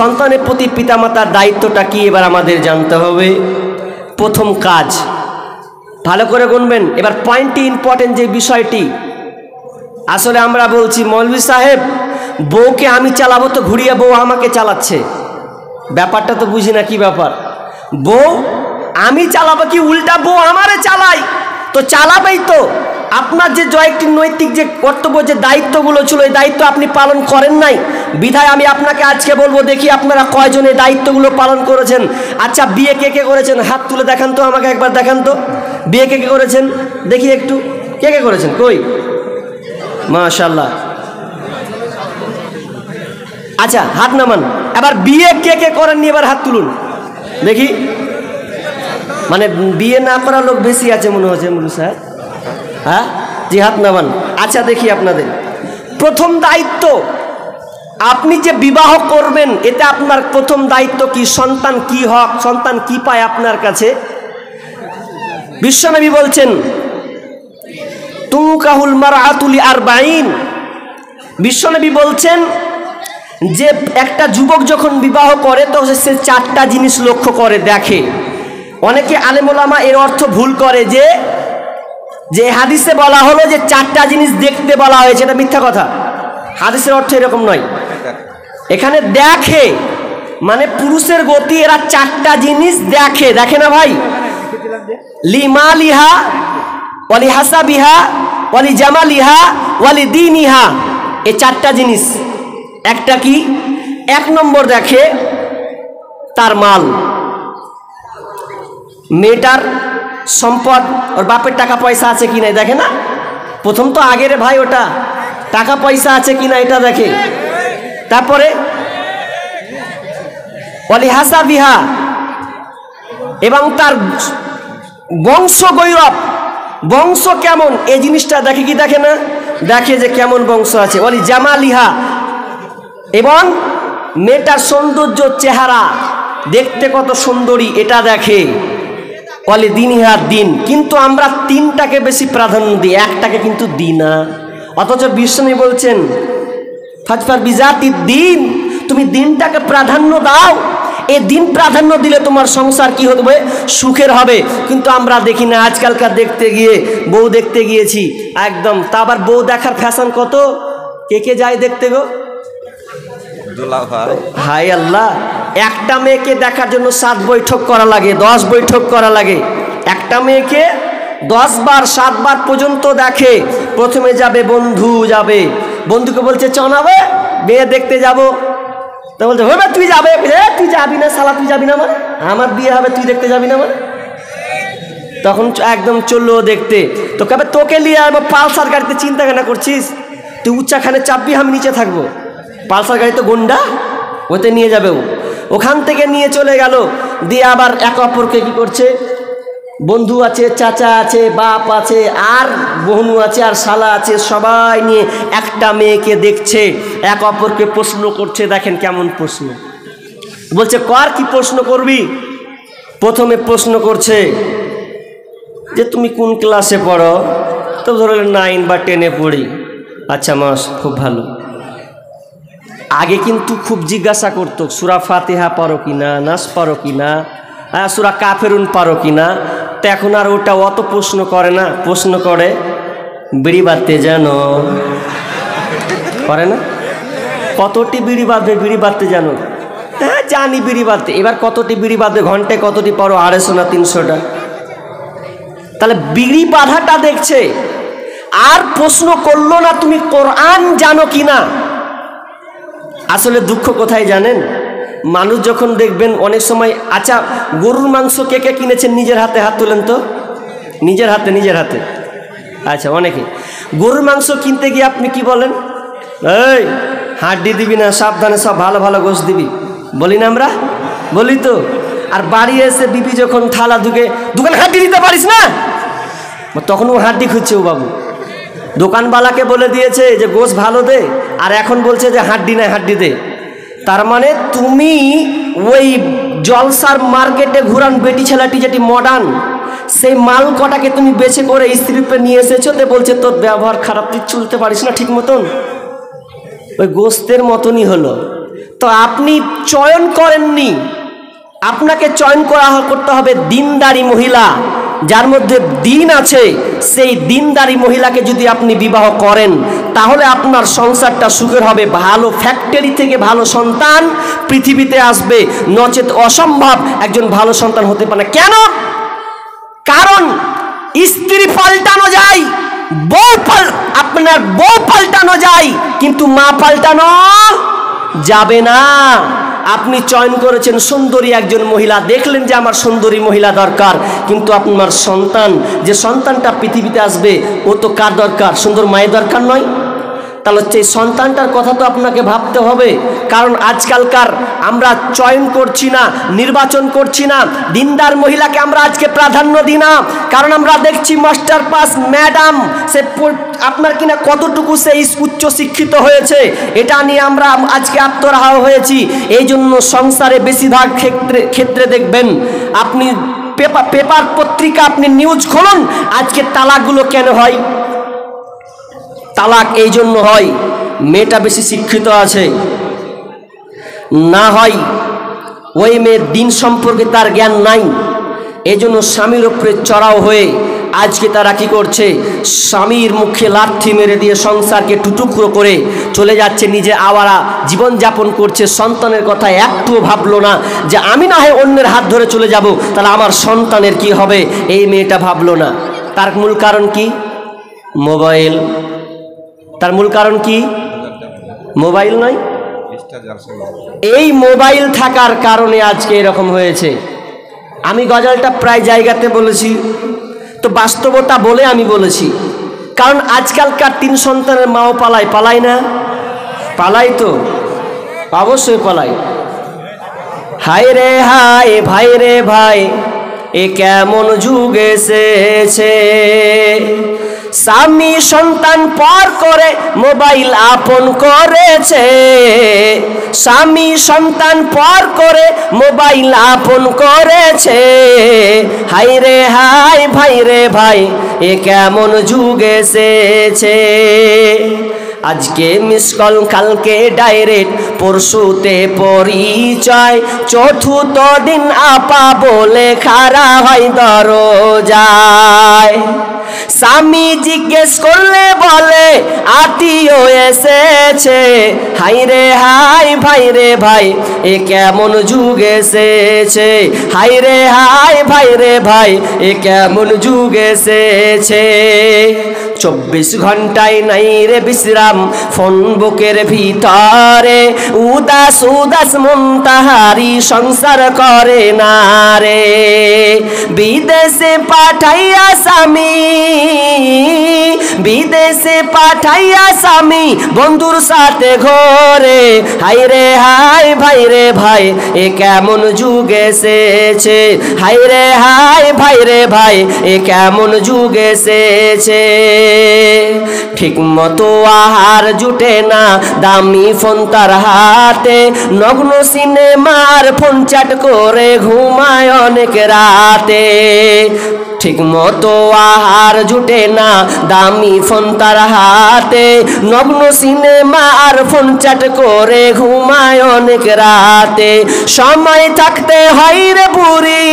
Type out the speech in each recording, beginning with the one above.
সন্তানের প্রতি পিতামাতার দায়িত্বটা কি এবার আমাদের জানতে হবে। প্রথম কাজ ভালো করে গুনবেন। এবার পয়েন্টটি ইম্পর্টেন্ট যে বিষয়টি, আসলে আমরা বলছি মৌলভী সাহেব বউকে আমি চালাবো তো ঘুরিয়ে বউ আমাকে চালাচ্ছে, ব্যাপারটা তো বুঝি না কি ব্যাপার। বউ আমি চালাবো কি উল্টা বউ আমারে চালাই, তো চালাবেই তো। আপনার যে জয়টি নৈতিক যে কর্তব্য যে দায়িত্বগুলো ছিল এই দায়িত্ব আপনি পালন করেন নাই, বিধায় আমি আপনাকে আজকে বলবো দেখি আপনারা কয়জন এই দায়িত্বগুলো পালন করেছেন। আচ্ছা বিয়ে কে কে করেছেন হাত তুলে দেখান তো, আমাকে একবার দেখান তো বিয়ে কে কে করেছেন দেখি একটু, কে কে করেছেন কই, মাশাআল্লাহ। আচ্ছা হাত নামান। এবার বিয়ে কে কে করেননি এবার হাত তুলুন দেখি। মানে বিয়ে না করা লোক বেশি আছে মনে হচ্ছে মুলু সাহেব, হ্যাঁ জি হাত নামান। আচ্ছা দেখি আপনাদের প্রথম দায়িত্ব, আপনি যে বিবাহ করবেন এতে আপনার প্রথম দায়িত্ব কি, সন্তান কি হক, সন্তান কি পায় আপনার কাছে। বিশ্বনবী বলছেন তুকাহুল মারআতু লিআরবাঈন, বিশ্বনবী বলছেন যে একটা যুবক যখন বিবাহ করে তো সে চারটা জিনিস লক্ষ্য করে দেখে। অনেকে আলেম ওলামা এর অর্থ ভুল করে যে হাদিসে বলা হলো যে চারটা জিনিস দেখতে বলা হয়েছে, এটা মিথ্যা কথা। হাদিসের অর্থ এরকম নয়। এখানে দেখে মানে পুরুষের গতি এরা চারটা জিনিস দেখে, দেখে না ভাই। লিমালিহা ওয়ালি হাসাবিহা ওয়ালি জামালিহা ওয়ালি দীনিহা, এই চারটা জিনিস। একটা কি, এক নম্বর দেখে তার মাল, মেয়েটার সম্পদ, ওর বাপের টাকা পয়সা আছে কিনা দেখে না। প্রথম তো আগের ভাই ওটা টাকা পয়সা আছে কিনা এটা দেখে। তারপরে ওয়ালি হাসাবিহা, এবং তার বংশ গৌরব, বংশ কেমন এই জিনিসটা দেখে কি দেখে না, দেখে যে কেমন বংশ আছে। ওয়ালি জামালিহা, এবং মেয়েটার সৌন্দর্য চেহারা দেখতে কত সুন্দরী এটা দেখে। ওয়ালি দীনিহা, দিন। কিন্তু আমরা তিনটাকে বেশি প্রাধান্য দিই, একটাকে কিন্তু দিই না। অথচ বিশ্বনবী বলছেন ফাজফার বিজাতি দিন, তুমি দিনটাকে প্রাধান্য দাও। এই দিন প্রাধান্য দিলে তোমার সংসার কি হবে, সুখের হবে। কিন্তু আমরা দেখি না, আজকালকার দেখতে গিয়ে বউ দেখতে গিয়েছি একদম, তা আবার বউ দেখার ফ্যাশন কত, কে কে যায় দেখতে গো, হায় আল্লাহ। একটা মেয়েকে দেখার জন্য 7 বৈঠক করা লাগে, 10 বৈঠক করা লাগে। একটা মেয়েকে 10 বার 7 বার পর্যন্ত দেখে। প্রথমে যাবে বন্ধু, যাবে বন্ধুকে বলছে চনাবে মেয়ে দেখতে যাব, তা বলছে হবে তুই যাবে, তুই যাবি না শালা, তুই যাবি না মানে আমার বিয়ে হবে তুই দেখতে যাবি না মানে। তখন একদম চললো দেখতে, তো কবে তোকে নিয়ে আসবো পালসার গাড়িতে, চিন্তা কেন করছিস, তুই উচ্চাখানে চাপবি আমি নিচে থাকবো। পালসার গাড়ি তো গুন্ডা, ওতে নিয়ে যাবে। ওখান থেকে নিয়ে চলে গেল, দিয়ে আবার এক অপরকে কি করছে, বন্ধু আছে, চাচা আছে, বাপ আছে, আর বোনু আছে, আর শালা আছে, সবাই নিয়ে একটা মেয়েকে দেখছে, এক অপরকে প্রশ্ন করছে। দেখেন কেমন প্রশ্ন, বলছে কার কি প্রশ্ন করবি। প্রথমে প্রশ্ন করছে যে তুমি কোন ক্লাসে পড়ো, তো ধরো 9 বা 10-এ পড়ি। আচ্ছা মাস খুব ভালো। আগে কিন্তু খুব জিজ্ঞাসা করতো সূরা ফাতিহা পারো কিনা, নাস পারো কিনা, সূরা কাফেরুন পারো কিনা। তো এখন আর ওটা অত প্রশ্ন করে না, প্রশ্ন করে বিড়ি বাঁধতে জানো, করে না, কতটি বিড়ি বাঁধবে, বিড়ি বাঁধতে জানো, হ্যাঁ জানি বিড়ি বাঁধতে। এবার কতটি বিড়ি বাঁধবে, ঘন্টায় কতটি পারো, 250 না 300টা। তাহলে বিড়ি বাঁধাটা দেখছে, আর প্রশ্ন করলো না তুমি কোরআন জানো কিনা। আসলে দুঃখ কোথায় জানেন, মানুষ যখন দেখবেন অনেক সময়, আচ্ছা গরুর মাংস কে কে কিনেছেন নিজের হাতে, হাত তোলেন তো, নিজের হাতে, নিজের হাতে। আচ্ছা অনেকে গরুর মাংস কিনতে গিয়ে আপনি কি বলেন, এই হাড্ডি দিবি না, সাবধানে সব ভালো ভালো গোশ দিবি, বলি না আমরা, বলি তো। আর বাড়ি এসে বিবি যখন থালা ধুকে, দোকানে হাড্ডি দিতে পারিস না, তখন ও হাড্ডি খুঁজছে। ও বাবু দোকানওয়ালাকে বলে দিয়েছে যে গোশ ভালো দে, আর এখন বলছে যে হাড্ডি নাই, হাড্ডি দে। তার মানে তুমি ওই জলসার মার্কেটে ঘুরান বেটি ছেলেটি যেটি মডার্ন, সেই মাল কটাকে তুমি বেছে করে স্ত্রীপে নিয়ে এসেছো, তো বলছে তোর ব্যবহার খারাপ, তুই চলতে পারিস না ঠিক মতন। ওই গোস্তের মতনই হলো। তো আপনি চয়ন করেননি, আপনাকে চয়ন করতে হবে দিনদারি মহিলা, যার মধ্যে দিন আছে। সেই দিনদারি মহিলাকে যদি আপনি বিবাহ করেন তাহলে আপনার সংসারটা সুখের হবে। ভালো ফ্যাক্টরি থেকে ভালো সন্তান পৃথিবীতে আসবে, নচেত অসম্ভব একজন ভালো সন্তান হতে পারে না। কেন? কারণ স্ত্রী পাল্টানো যায়, আপনার বউ পাল্টানো যায়, কিন্তু মা পাল্টানো যাবে না। আপনি চয়ন করেছেন সুন্দরী একজন মহিলা, দেখলেন যে আমার সুন্দরী মহিলা দরকার, কিন্তু আপনার সন্তান, যে সন্তানটা পৃথিবীতে আসবে, ও তো কার দরকার? সুন্দর মায়ের দরকার নয়? তাহলে সেই সন্তানটার কথা তো আপনাকে ভাবতে হবে। কারণ আজকালকার আমরা চয়ন করছি না, নির্বাচন করছি না, দিনদার মহিলাকে আমরা আজকে প্রাধান্য দিই না। কারণ আমরা দেখছি মাস্টার পাস ম্যাডাম, সে আপনার কিনা কতটুকু সে উচ্চ শিক্ষিত হয়েছে, এটা নিয়ে আমরা আজকে আত্মরাহা হয়েছি। এই জন্য সংসারে বেশিরভাগ ক্ষেত্রে দেখবেন আপনি পেপার পত্রিকা, আপনি নিউজ খুলুন, আজকে তালাকগুলো কেন হয়? তালাক এই জন্য হয়, মেয়েটা বেশি শিক্ষিত আছে, না হয় ওই মেয়ের দিন সম্পর্কে তার জ্ঞান নাই। এই জন্য স্বামীর উপরে চড়াও হয়ে আজকে তারা কি করছে? স্বামীর মুখে লাথি মেরে দিয়ে সংসারকে টুকরো করে চলে যাচ্ছে, নিজে আওয়ারা জীবনযাপন করছে। সন্তানের কথা একটুও ভাবলো না যে আমি না হয় অন্যের হাত ধরে চলে যাব, তাহলে আমার সন্তানের কি হবে, এই মেয়েটা ভাবলো না। তার মূল কারণ কি? মোবাইল। তার মূল কারণ কি? মোবাইল নয়? এই মোবাইল থাকার কারণে আজকে এরকম হয়েছে। আমি গজলটা প্রায় জায়গাতে বলেছি, তো বাস্তবতা বলে আমি বলেছি। কারণ আজকালকার 3 সন্তানের মাও পালায় না? পালাই তো, অবশ্যই পালাই। হায় রে হায়, ভাই রে ভাই, এ কেমন যুগ এসেছে। স্বামী সন্তান পর করে মোবাইল আপন করেছে, স্বামী সন্তান পর করে মোবাইল আপন করেছে। হায় রে হায়, ভাই রে ভাই, এ কেমন যুগ এসেছে। আজকে মিস কল, কালকে ডাইরেক্ট, পরশুতে পরিচয়, চতুর্থ দিন আপা বলে খাড়া হয় দরজায়। স্বামী জিজ্ঞেস করলে বলে আত্মীয় এসেছে। হায় রে হায়, ভাই রে ভাই, এ কেমন যুগ এসেছে। হায় রে হায়, ভাই রে ভাই, এ কেমন যুগ এসেছে। 24 ঘন্টায় নাই রে বিশ্রাম, ফোন বুকের ভিতরে, উদাস উদাস মন তাহারি সংসার করে না রে। বিদেশে পাঠাইয়া স্বামী, বিদেশে পাঠাইয়া স্বামী বন্ধুর সাথে ঘরে। হায় রে হায়, ভাই রে ভাই, এ কেমন যুগ এসেছে। হায় রে হায়, ভাই রে ভাই, এ কেমন যুগ এসেছে। ঠিক মতো আহার জুটে না, দামি ফোন তার হাতে, নগ্ন সিনেমার ফোন চ্যাট করে ঘুমায় অনেক রাতে। ঠিক মতো আহার জুটে না, দামি ফোন তার হাতে, নগ্ন সিনেমা আর ফোন চ্যাট করে ঘুমায় অনেক রাতে। সময় থাকতে হয় রে বুড়ি,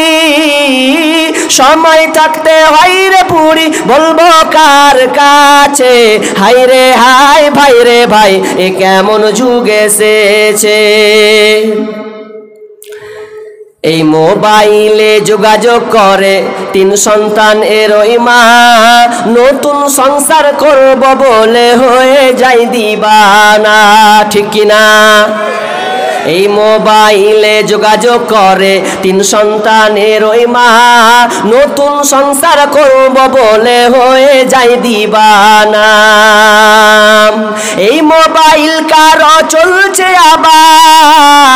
সময় থাকতে হয় রে বুড়ি, বলবো কার কাছে। হায় রে হায়, ভাই রে ভাই, এ কেমন যুগ এসেছে। এই মোবাইলে যোগাযোগ করে 3 সন্তান এরই মা, নতুন সংসার করব বলে হয়ে যায় দিবানা। ঠিক কিনা? এই মোবাইলে যোগাযোগ করে 3 সন্তানের ওই মা, নতুন সংসার করব বলে হয়ে যায় দিবানা। এই মোবাইল কারো চলছে আবার,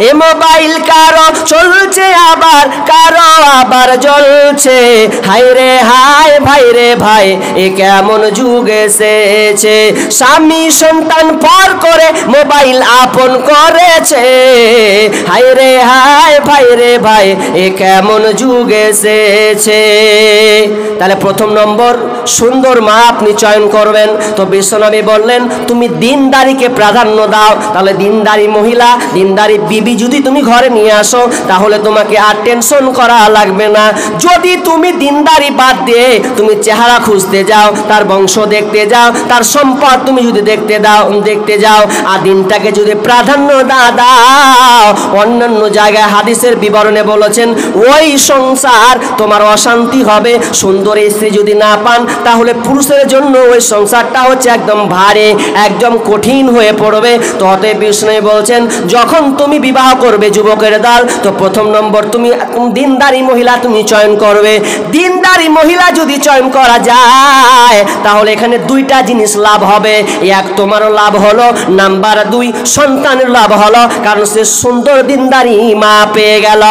এই মোবাইল কারো চলছে আবার, কারো আবার জ্বলছে। হায় রে হায়, ভাই রে ভাই, এ কেমন যুগ এসেছে। স্বামী সন্তান পর করে মোবাইল আপন করেছে। হায় রে হায় ভাই রে ভাই এ কেমন যুগ এসেছে। তাহলে প্রথম নম্বর সুন্দর মা আপনি চয়ন করবেন। তো বিশ্বনবী বললেন তুমি দিনদারিকে প্রাধান্য দাও। তাহলে দিনদারি মহিলা, দিনদারি বিবি যদি তুমি ঘরে নিয়ে আসো তাহলে তোমাকে আর টেনশন করা লাগবে না। যদি তুমি দিনদারি বাদ দিয়ে তুমি চেহারা খুঁজতে যাও, তার বংশ দেখতে যাও, তার সম্পদ তুমি যদি দেখতে যাও আর দিনটাকে যদি প্রাধান্য দাও, অন্যান্য জায়গায় হাদিসের বিবরণে বলেছেন ওই সংসার তোমার অশান্তি হবে। সুন্দর স্ত্রী যদি না পান তাহলে পুরুষের জন্য ওই সংসারটা হচ্ছে একদম ভারী, একদম কঠিন হয়ে পড়বে। তো অতএব বিষ্ণু বলছেন যখন তুমি বিবাহ করবে যুবকের দল, তো প্রথম নম্বর তুমি দিনদারি মহিলা তুমি চয়ন করবে। দিনদারি মহিলা যদি চয়ন করা যায় তাহলে এখানে দুইটা জিনিস লাভ হবে। এক তোমারও লাভ হলো, নাম্বার দুই সন্তানের লাভ হলো, কারণ সে সুন্দর দিনদারি মা পেয়ে গেল।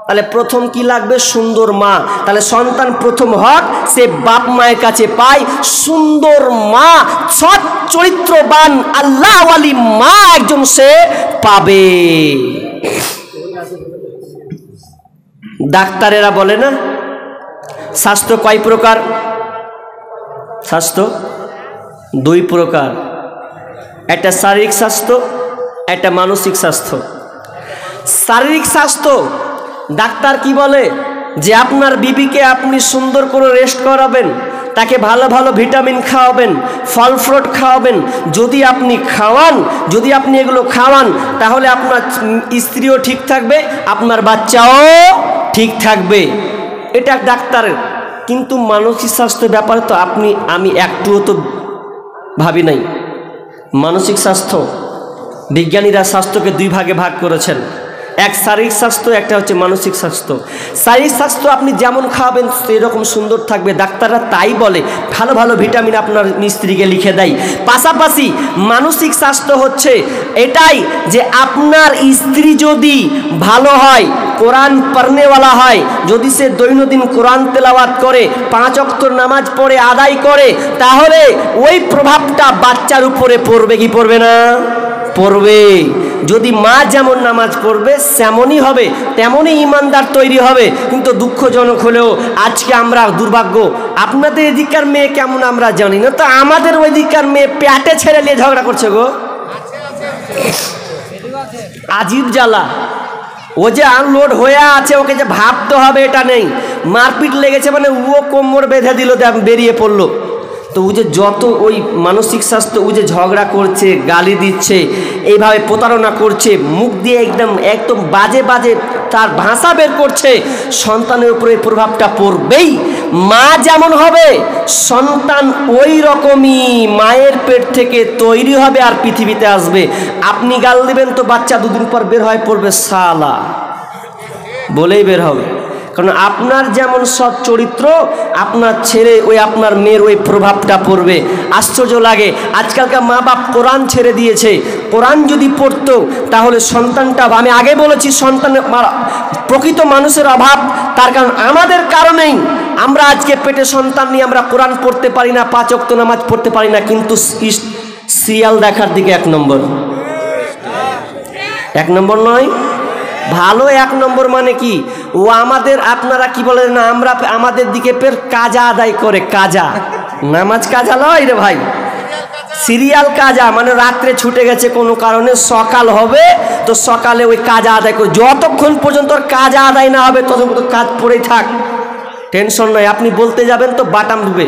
তাহলে প্রথম কি লাগবে? সুন্দর মা। তাহলে সন্তান প্রথম হক সে বাপ মায়ের কাছে পায় সুন্দর মা, সৎ চরিত্রবান আল্লাহওয়ালি মা একজন সে পাবে। ডাক্তারেরা বলে না স্বাস্থ্য কয় প্রকার? স্বাস্থ্য দুই প্রকার, একটা শারীরিক স্বাস্থ্য, একটা মানসিক স্বাস্থ্য। শারীরিক স্বাস্থ্য ডাক্তার কি বলে যে আপনার বিবিকে আপনি সুন্দর করে রেস্ট করাবেন, তাকে ভালো ভালো ভিটামিন খাওয়াবেন, ফল ফ্রুট খাওয়াবেন। যদি আপনি খাওয়ান, যদি আপনি এগুলো খাওয়ান তাহলে আপনার স্ত্রীও ঠিক থাকবে, আপনার বাচ্চাও ঠিক থাকবে। এটা ডাক্তারের। কিন্তু মানসিক স্বাস্থ্যের ব্যাপারে তো আমি একটুও তো ভাবি নাই। মানসিক স্বাস্থ্য বিজ্ঞানীরা স্বাস্থ্যকে দুই ভাগে ভাগ করেছেন, এক শারীরিক স্বাস্থ্য, একটা হচ্ছে মানসিক স্বাস্থ্য। শারীরিক স্বাস্থ্য আপনি যেমন খাওয়াবেন সেরকম সুন্দর থাকবে, ডাক্তাররা তাই বলে। ভালো ভালো ভিটামিন আপনার স্ত্রীকে লিখে দেয়। পাশাপাশি মানসিক স্বাস্থ্য হচ্ছে এটাই যে আপনার স্ত্রী যদি ভালো হয়, কোরআন পড়নেওয়ালা হয়, যদি সে দৈনন্দিন কোরআন তেলাওয়াত করে, 5 ওয়াক্ত নামাজ পড়ে আদায় করে, তাহলে ওই প্রভাবটা বাচ্চার উপরে পড়বে কি পড়বে না? পড়বে। যদি মা যেমন নামাজ পড়বে তেমনই হবে, তেমনই ইমানদার তৈরি হবে। কিন্তু দুঃখজনক হলেও আজকে আমরা দুর্ভাগ্য, আপনাদের এদিককার মেয়ে কেমন আমরা জানি না, তো আমাদের ওই দিককার মেয়ে পেটে ছেড়ে নিয়ে ঝগড়া করছে গো। আজীব জ্বালা। ও যে আনলোড হয়ে আছে, ওকে যে ভাবতে হবে এটা নেই। মারপিট লেগেছে মানে ও কোমর বেঁধে দিল, বেরিয়ে পড়লো। তো ও যে যত ওই মানসিক স্বাস্থ্য, ও যে ঝগড়া করছে, গালি দিচ্ছে, এইভাবে প্রতারণা করছে, মুখ দিয়ে একদম বাজে বাজে তার ভাষা বের করছে, সন্তানের উপরে প্রভাবটা পড়বেই। মা যেমন হবে সন্তান ওই রকমই মায়ের পেট থেকে তৈরি হবে আর পৃথিবীতে আসবে। আপনি গাল দিবেন তো বাচ্চা দুদিন পর বের হয়ে পড়বে শালা বলেই বের হবে। কারণ আপনার যেমন সৎ চরিত্র, আপনার ছেলে ওই আপনার মেয়ের ওই প্রভাবটা পড়বে। আশ্চর্য লাগে, আজকালকার মা বাপ কোরআন ছেড়ে দিয়েছে। কোরআন যদি পড়তো তাহলে সন্তানটা, আমি আগে বলেছি সন্তানের প্রকৃত মানুষের অভাব, তার কারণ আমাদের কারণেই আমরা আজকে পেটে সন্তান নিয়ে আমরা কোরআন পড়তে পারি না, 5 ওয়াক্ত নামাজ পড়তে পারি না। কিন্তু সিরিয়াল দেখার দিকে 1 নম্বর, 1 নম্বর নয়, ভালো 1 নম্বর। মানে কি ও আমাদের, আপনারা কি বলেন না, আমরা আমাদের দিকে ফের কাজা আদায় করে। কাজা নামাজ কাজা লয় রে ভাই, সিরিয়াল কাজা। মানে রাত্রে ছুটে গেছে কোনো কারণে, সকাল হবে তো সকালে ওই কাজা আদায় করে, যতক্ষণ পর্যন্ত ওর কাজা আদায় না হবে ততক্ষণ তো কাজ পড়েই থাক, টেনশন নয়। আপনি বলতে যাবেন তো বাটাম ডুবে,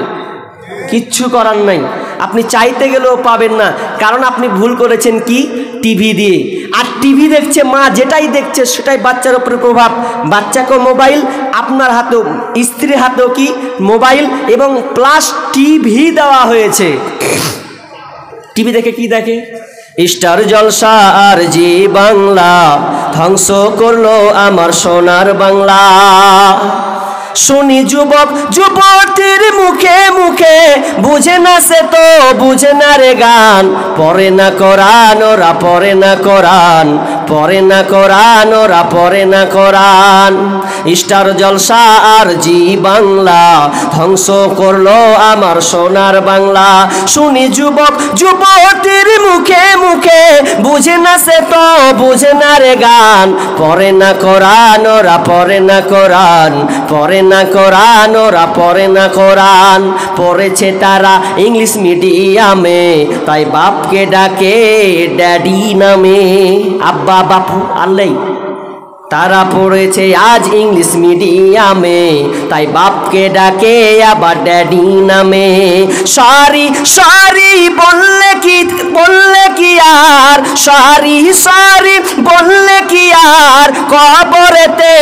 কিচ্ছু করার নাই। আপনি চাইতে গেলেও পাবেন না, কারণ আপনি ভুল করেছেন কি টিভি দিয়ে। আর টিভি দেখছে মা, যেটাই দেখছে সেটাই বাচ্চার উপরে প্রভাব। বাচ্চাকে মোবাইল, আপনার হাতেও স্ত্রীর হাতেও কি মোবাইল এবং প্লাস টিভি দেওয়া হয়েছে। টিভি দেখে কি দেখে? স্টার জলসা আর জি বাংলা ধ্বংস করলো আমার সোনার বাংলা। শুনি যুবক যুবতীর মুখে মুখে, বুঝে না সে তো বুঝে না রে গান, পড়ে না কোরআন ওরা পড়ে না কোরআন, পড়ে না কোরআন, ওরা পড়ে না কোরআন। স্টার জলসা আর জি বাংলা ধ্বংস করলো আমার সোনার বাংলা। শুনি যুবক যুবতীর মুখে মুখে, বুঝে না সে তো বুঝে না রে গান। পড়ে না কোরআন, ওরা পড়ে না কোরআন, পড়ে না কোরআন, ওরা পড়ে না কোরআন। পড়েছে তারা ইংলিশ মিডিয়ামে, তাই বাপকে ডাকে ড্যাডি নামে। আব্বা বাপু আল্লাই তারা পড়েছে আজ ইংলিশ মিডিয়ামে, তাই বাপকে ডাকে আবার ড্যাডি নামে। সরি সরি বললে কি আর, সরি সরি বললে কি আর, কবরেতে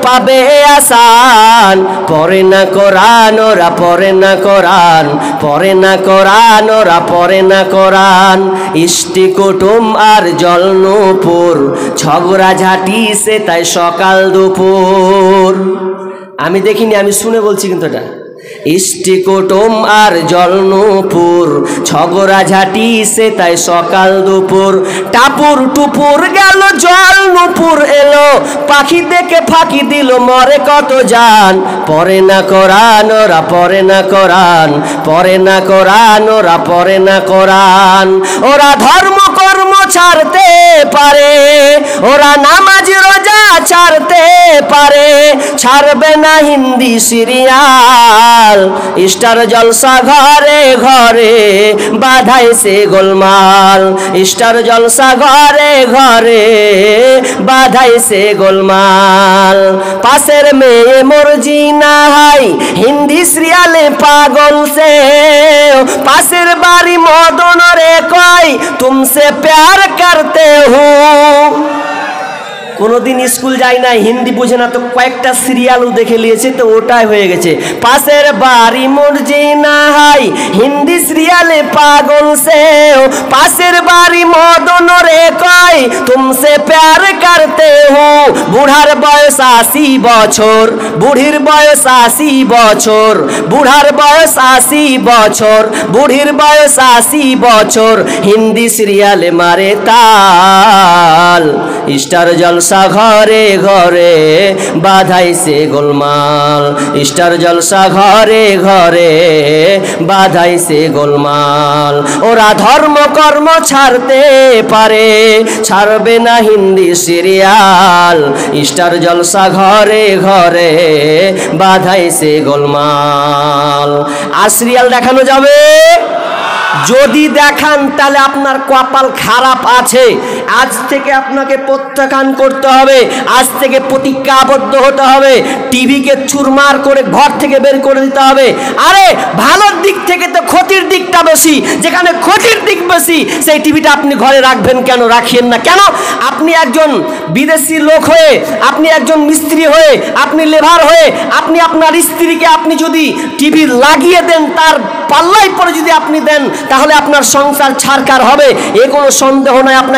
পাবে আসান। পড়ে না কোরআন, ওরা পড়ে না কোরআন, পড়ে না কোরআন, ওরা পড়ে না কোরআন। ইষ্টি কুটুম আর জলনপুর ঝগড়া ঝাঁটি সে তাই সকাল দুপুর। আমি দেখিনি, আমি শুনে বলছি কিন্তু এটা। ইষ্টি কুটুম আর জলনপুর ঝগড়া ঝাঁটি সে তাই সকাল দুপুর। টাপুর টুপুর গেল জলনপুর এলো, পাখি দেখে ফাঁকি দিল মরে কত জান। পড়ে না কোরআন, ওরা পড়ে না কোরআন, পড়ে না কোরআন, ওরা পড়ে না কোরআন। ওরা ধর্ম কর্ম ছাড়তে পারে, ওরা নামাজ রোজা ছাড়তে পারে, ছাড়বে না হিন্দি সিরিয়াল। স্টার জলসা ঘরে ঘরে বাধাইছে গোলমাল, স্টার জলসা ঘরে ঘরে বাধাইছে গোলমাল। পাশের মেয়ে মর্জিনা হাই হিন্দি সিরিয়ালে পাগল সে, পাশের বাড়ি মদন রে কয় তুমসে প্যার করতে হুঁ। কোনোদিন স্কুল যায় না, হিন্দি বুঝে না, তো কয়েকটা সিরিয়ালও দেখে নিয়েছে, তো ওটাই হয়ে গেছে। পাশের বাড়ি মর্জিনা হাই হিন্দি সিরিয়ালে পাগল সে, পাশের বাড়ি মদন রে কয় তুমসে প্যার করতে হো। বুড়ার বয়স 80 বছর, বুড়ির বয়স 80 বছর, বুড়ার বয়স 80 বছর, বুড়ির বয়স 80 বছর, হিন্দি সিরিয়ালে মারে তাল। স্টার জলসা ঘরে ঘরে বাধাইছে গোলমাল, স্টার জলসা ঘরে ঘরে বাধাইছে গোলমাল। ওরা ধর্ম কর্ম ছাড়তে পারে, ছাড়বে না হিন্দি সিরিয়াল। স্টার জলসা ঘরে ঘরে বাধাইছে গোলমাল। আর সিরিয়াল দেখানো যাবে? যদি দেখান তাহলে আপনার কপাল খারাপ আছে। আজ থেকে আপনাকে প্রত্যাখ্যান করতে হবে, আজ থেকে প্রতিজ্ঞাবদ্ধ হতে হবে, টিভিকে চুরমার করে ঘর থেকে বের করে দিতে হবে। আরে ভালোর দিক থেকে তো ক্ষতির দিকটা বেশি, যেখানে ক্ষতির দিক বেশি সেই টিভিটা আপনি ঘরে রাখবেন কেন, রাখিয়েন না কেন? আপনি একজন বিদেশি লোক হয়ে, আপনি একজন মিস্ত্রি হয়ে, আপনি লেবার হয়ে, আপনি আপনার স্ত্রীকে আপনি যদি টিভি লাগিয়ে দেন, তার পাল্লায় পরে যদি আপনি দেন, তাহলে আপনার সংসার ছারখার হবে, এ কোনো সন্দেহ নয়। আপনার